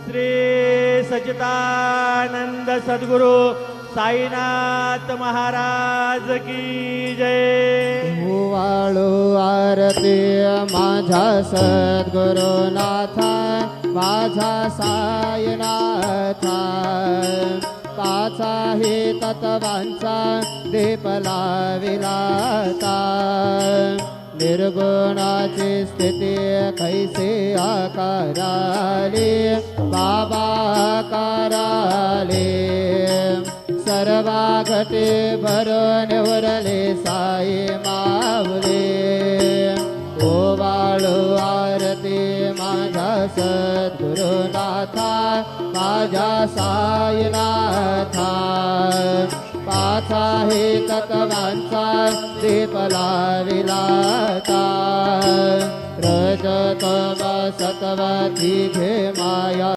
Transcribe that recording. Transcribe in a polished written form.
श्री सच्चिदानंद सद्गुरु साईनाथ महाराज की जय। वाळू आरती माझा सद्गुरुनाथा, माझा साईनाथा, पाचा हे तत्वांचा दीप लाविलाता, निर्गुणाची स्थिती कैसे आकाराले बाबा आकाराले, सर्वा घटे भरून उरले साई माऊले। ओवाळू आरती माझा सद्गुरुनाथा, माझा साईनाथा, पाचा हे तत्वांचा दीप लाविलाता, रजतम सत्व तिघे माया